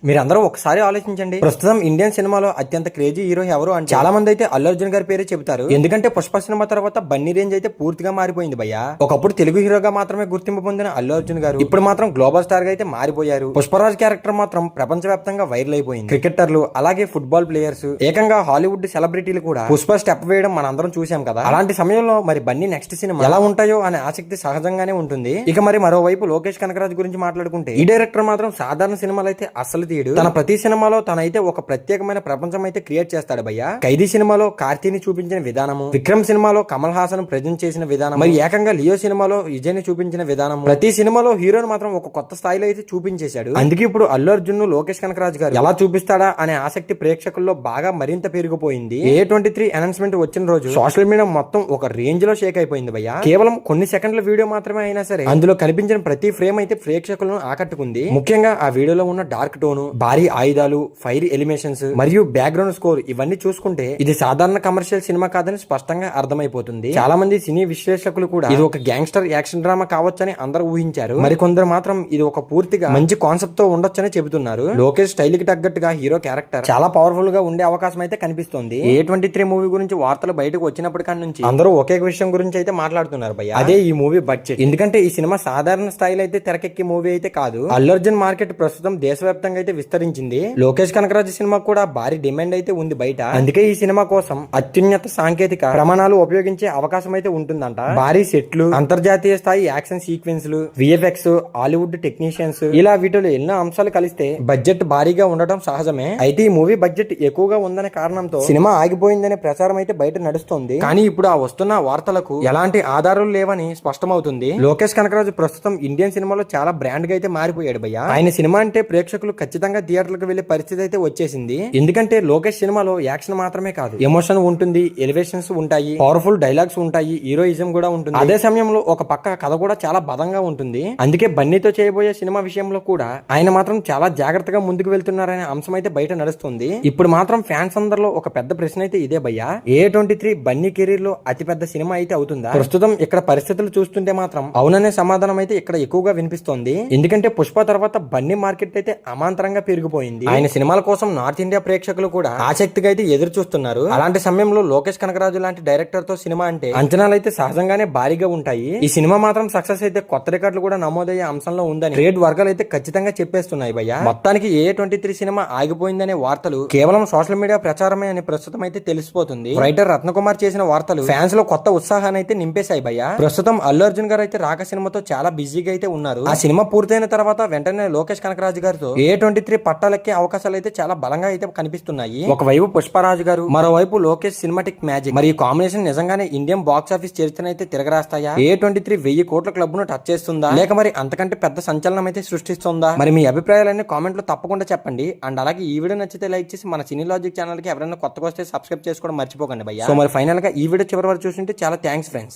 మీరందరూ ఒకసారి ఆలోచించండి. ప్రస్తుతం ఇండియన్ సినిమాలో అత్యంత క్రేజీ హీరో ఎవరు అంటే చాలా మంది అయితే అల్లు అర్జున్ గారి పేరే చెబుతారు. ఎందుకంటే పుష్ప సినిమా తర్వాత బన్నీ రేంజ్ అయితే పూర్తిగా మారిపోయింది భయ్యా. ఒకప్పుడు తెలుగు హీరోగా మాత్రమే గుర్తింపు పొందిన అల్లు అర్జున్ గారు ఇప్పుడు మాత్రం గ్లోబల్ స్టార్ గా అయితే మారిపోయారు. పుష్పరాజ్ క్యారెక్టర్ మాత్రం ప్రపంచవ్యాప్తంగా వైరల్ అయిపోయింది. క్రికెటర్లు అలాగే ఫుట్బాల్ ప్లేయర్స్ ఏకంగా హాలీవుడ్ సెలబ్రిటీలు కూడా పుష్ప స్టెప్ వేయడం మనందరం చూసాం కదా. అలాంటి సమయంలో మరి బన్నీ నెక్స్ట్ సినిమా ఎలా ఉంటాయో అనే ఆసక్తి సహజంగానే ఉంటుంది. ఇక మరి మరోవైపు లోకేష్ కనకరాజ్ గురించి మాట్లాడుకుంటే ఈ డైరెక్టర్ మాత్రం సాధారణ సినిమాలు అయితే అస్సలు తీయడు. తన ప్రతి సినిమాలో తనైతే ఒక ప్రత్యేకమైన ప్రపంచం అయితే క్రియేట్ చేస్తాడు భయ్యా. ఖైదీ సినిమాలో కార్తీని చూపించిన విధానము, విక్రమ్ సినిమాలో కమల్ హాసన్ ప్రెజెంట్ చేసిన విధానం, మరి ఏకంగా లియో సినిమాలో విజయ్ ని చూపించిన విధానం, ప్రతి సినిమాలో హీరోని మాత్రం ఒక కొత్త స్థాయిలో అయితే చూపించేశాడు. అందుకే ఇప్పుడు అల్లు అర్జున్ లోకేష్ కనకరాజ్ గారు ఎలా చూపిస్తాడా అనే ఆసక్తి ప్రేక్షకుల్లో బాగా మరింత పెరిగిపోయింది. A23 అనౌన్స్మెంట్ వచ్చిన రోజు సోషల్ మీడియా మొత్తం ఒక రేంజ్ లో షేక్ అయిపోయింది భయ్యా. కేవలం కొన్ని సెకండ్ల వీడియో మాత్రమే అయినా సరే అందులో కనిపించిన ప్రతి ఫ్రేమ్ అయితే ప్రేక్షకులను ఆకట్టుకుంది. ముఖ్యంగా ఆ వీడియోలో ఉన్న డార్క్ టోన్, భారీ ఆయుధాలు, ఫైర్ ఎలిమేషన్స్ మరియు బ్యాక్గ్రౌండ్ స్కోర్ ఇవన్నీ చూసుకుంటే ఇది సాధారణ కమర్షియల్ సినిమా కాదని స్పష్టంగా అర్థమైపోతుంది. చాలా మంది సినీ విశ్లేషకులు కూడా ఇది ఒక గ్యాంగ్స్టర్ యాక్షన్ డ్రామా కావచ్చని అందరూ ఊహించారు. మరికొందరు మాత్రం ఇది ఒక పూర్తిగా మంచి కాన్సెప్ట్ తో ఉండొచ్చని చెబుతున్నారు. లోకేష్ స్టైల్ కి తగ్గట్టుగా హీరో క్యారెక్టర్ చాలా పవర్ఫుల్ గా ఉండే అవకాశం అయితే కనిపిస్తోంది. A23 మూవీ గురించి వార్తలు బయటకు వచ్చినప్పటికీ నుంచి అందరూ ఒకే విషయం గురించి అయితే మాట్లాడుతున్నారు భయ్య. అదే ఈ మూవీ బడ్జెట్. ఎందుకంటే ఈ సినిమా సాధారణ స్థాయిలో అయితే తెరకెక్కి మూవీ అయితే కాదు. అల్లు అర్జున్ మార్కెట్ ప్రస్తుతం దేశవ్యాప్తంగా అయితే విస్తరించింది. లోకేష్ కనకరాజ్ సినిమా కూడా భారీ డిమాండ్ అయితే ఉంది బయట. అందుకే ఈ సినిమా కోసం అత్యున్నత సాంకేతిక ప్రమాణాలు ఉపయోగించే అవకాశం అయితే ఉంటుందంట. భారీ సెట్లు, అంతర్జాతీయ స్థాయి యాక్షన్ సీక్వెన్స్లు, విఎఫ్ఎక్స్, హాలీవుడ్ టెక్నీషియన్స్ ఇలా వీటిలో ఎన్నో అంశాలు కలిస్తే బడ్జెట్ భారీగా ఉండటం సహజమే. అయితే ఈ మూవీ బడ్జెట్ ఎక్కువగా ఉందనే కారణంతో సినిమా ఆగిపోయిందనే ప్రచారం అయితే బయట నడుస్తోంది. కానీ ఇప్పుడు ఆ వస్తున్న వార్తలకు ఎలాంటి ఆధారాలు లేవని స్పష్టమవుతుంది. లోకేష్ కనకరాజు ప్రస్తుతం ఇండియన్ సినిమాలో చాలా బ్రాండ్ గా అయితే మారిపోయాడు భయ్య. ఆయన సినిమా అంటే ప్రేక్షకులు ఖచ్చితంగా థియేటర్లకు వెళ్లే పరిస్థితి అయితే వచ్చేసింది. ఎందుకంటే లోకేష్ సినిమాలో యాక్షన్ మాత్రమే కాదు, ఎమోషన్ ఉంటుంది, ఎలివేషన్స్ ఉంటాయి, పవర్ఫుల్ డైలాగ్స్ ఉంటాయి, హీరోయిజం కూడా ఉంటుంది. అదే సమయంలో ఒక పక్క కథ కూడా చాలా బలంగా ఉంటుంది. అందుకే బన్నీతో చేయబోయే సినిమా విషయంలో కూడా ఆయన మాత్రం చాలా జాగ్రత్తగా ముందుకు వెళ్తున్నారనే అంశం అయితే బయట నడుస్తుంది. ఇప్పుడు మాత్రం ఫ్యాన్స్ అందరిలో ఒక పెద్ద ప్రశ్న అయితే ఇదే భయ్యా. A23 బన్నీ కెరీర్ లో అతిపెద్ద సినిమా అయితే అవుతుందా? ప్రస్తుతం ఇక్కడ పరిస్థితులు చూస్తుంటే మాత్రం అవుననే సమాధానం అయితే ఇక్కడ ఎక్కువగా వినిపిస్తోంది. ఎందుకంటే పుష్ప తర్వాత బన్నీ మార్కెట్ అయితే అమాంతరంగా పెరిగిపోయింది. ఆయన సినిమాల కోసం నార్త్ ఇండియా ప్రేక్షకులు కూడా ఆసక్తిగా అయితే ఎదురు చూస్తున్నారు. అలాంటి సమయంలో లోకేష్ కనకరాజు లాంటి డైరెక్టర్ తో సినిమా అంటే అంచనాలు అయితే సహజంగానే భారీగా ఉంటాయి. ఈ సినిమా మాత్రం సక్సెస్ అయితే కొత్త రికార్డులు కూడా నమోదయ్యే అంశంలో ఉందని ట్రేడ్ వర్గాలు అయితే ఖచ్చితంగా చెప్పేస్తున్నాయి భయ్య. మొత్తానికి A23 సినిమా ఆగిపోయిందనే వార్తలు కేవలం సోషల్ మీడియా ప్రచారమే అని ప్రస్తుతం అయితే తెలిసిపోతుంది. రైటర్ రత్నకుమార్ చేసిన వార్తలు ఫ్యాన్స్ లో కొత్త ఉత్సాహాన్ని అయితే నింపేశాయి భయ్య. ప్రస్తుతం అల్లు అర్జున్ గారు అయితే రాక సినిమాతో చాలా బిజీగా అయితే ఉన్నారు. ఆ సినిమా పూర్తయిన తర్వాత వెంటనే లోకేష్ కనకరాజు గారితో A23 పట్టాలెక్కే అవకాశాలు అయితే చాలా బలంగా అయితే కనిపిస్తున్నాయి. ఒకవైపు పుష్పరాజు గారు, మరోవైపు లోకేష్ సినిమాటిక్ మ్యాజిక్. మరి ఈ కాంబినేషన్ నిజంగానే ఇండియన్ బాక్స్ ఆఫీస్ చరిత్రను అయితే తిరగరాస్తాయా? A23 1000 కోట్ల క్లబ్ ను టచ్ చేస్తుందా, లేక మరి అంతకంటే పెద్ద సంచలనం అయితే సృష్టిస్తుందా? మరి మీ అభిప్రాయాలన్నీ కామెంట్ లో తప్పకుండా చెప్పండి. అండ్ అలాగే ఈ వీడియో నచ్చితే లైక్ చేసి మన సినీ లాజిక్ ఛానల్ కి ఎవరైనా కొత్తగా వస్తే సబ్స్క్రైబ్ చేసుకోవడం మర్చిపోకండి భయ్య. సో మరి ఫైనల్ గా ఈ వీడియో చివరి వరకు చూస్తుంటే చాలా థ్యాంక్స్ ఫ్రెండ్స్.